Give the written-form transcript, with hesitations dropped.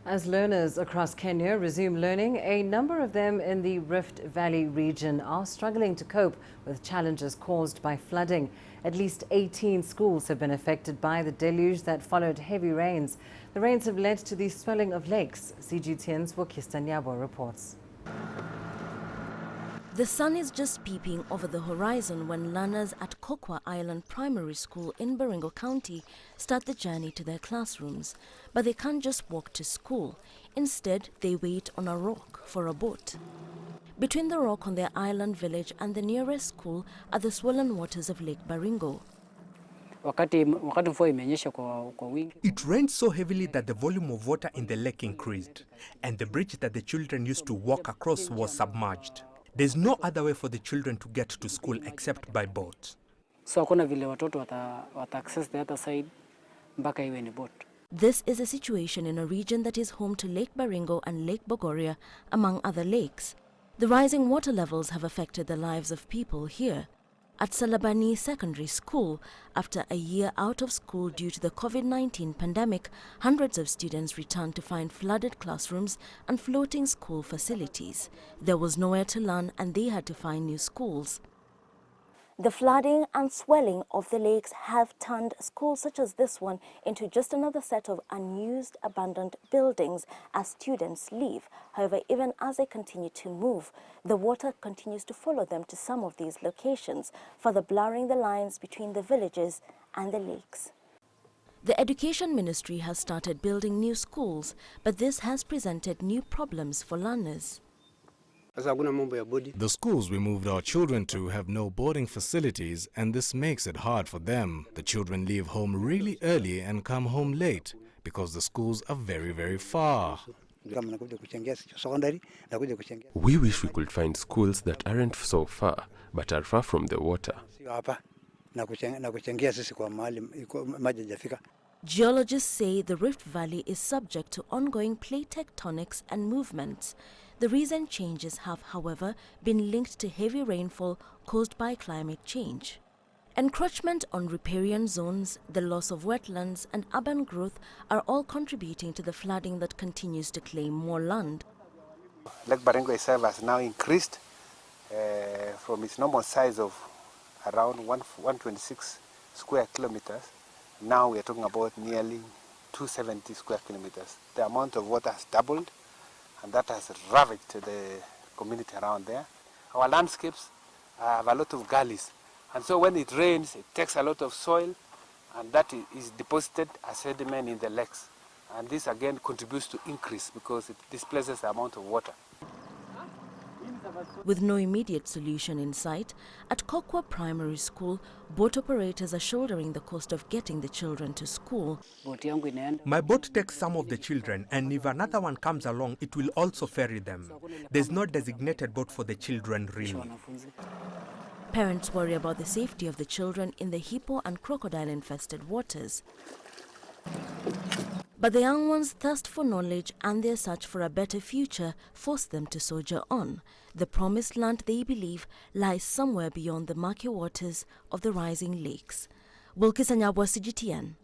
As learners across Kenya resume learning, a number of them in the Rift Valley region are struggling to cope with challenges caused by flooding. At least 18 schools have been affected by the deluge that followed heavy rains. The rains have led to the swelling of lakes. CGTN's Wilkister Nyabwa reports. The sun is just peeping over the horizon when learners at Kokwa Island Primary School in Baringo County start the journey to their classrooms. But they can't just walk to school. Instead, they wait on a rock for a boat. Between the rock on their island village and the nearest school are the swollen waters of Lake Baringo. It rained so heavily that the volume of water in the lake increased, and the bridge that the children used to walk across was submerged. There's no other way for the children to get to school except by boat. So hakuna vile watoto wata access the other side mpaka iwe ni boat. This is a situation in a region that is home to Lake Baringo and Lake Bogoria, among other lakes. The rising water levels have affected the lives of people here. At Salabani Secondary School, after a year out of school due to the COVID-19 pandemic, hundreds of students returned to find flooded classrooms and floating school facilities. There was nowhere to learn and they had to find new schools. The flooding and swelling of the lakes have turned schools such as this one into just another set of unused, abandoned buildings as students leave. However, even as they continue to move, the water continues to follow them to some of these locations, further blurring the lines between the villages and the lakes. The Education Ministry has started building new schools, but this has presented new problems for learners. The schools we moved our children to have no boarding facilities, and this makes it hard for them. The children leave home really early and come home late because the schools are very, very far. We wish we could find schools that aren't so far, but are far from the water. Geologists say the Rift Valley is subject to ongoing plate tectonics and movements. The recent changes have, however, been linked to heavy rainfall caused by climate change. Encroachment on riparian zones, the loss of wetlands and urban growth are all contributing to the flooding that continues to claim more land. Lake Baringo itself has now increased from its normal size of around 126 square kilometers. Now we are talking about nearly 270 square kilometers. The amount of water has doubled, and that has ravaged the community around there. Our landscapes have a lot of gullies, and so when it rains, it takes a lot of soil, and that is deposited as sediment in the lakes. And this again contributes to increase because it displaces the amount of water. With no immediate solution in sight, at Kokwa Primary School, boat operators are shouldering the cost of getting the children to school. My boat takes some of the children, and if another one comes along, it will also ferry them. There's no designated boat for the children, really. Parents worry about the safety of the children in the hippo and crocodile-infested waters. But the young ones' thirst for knowledge and their search for a better future force them to soldier on. The promised land, they believe, lies somewhere beyond the murky waters of the rising lakes. Wilkister Nyabwa, CGTN.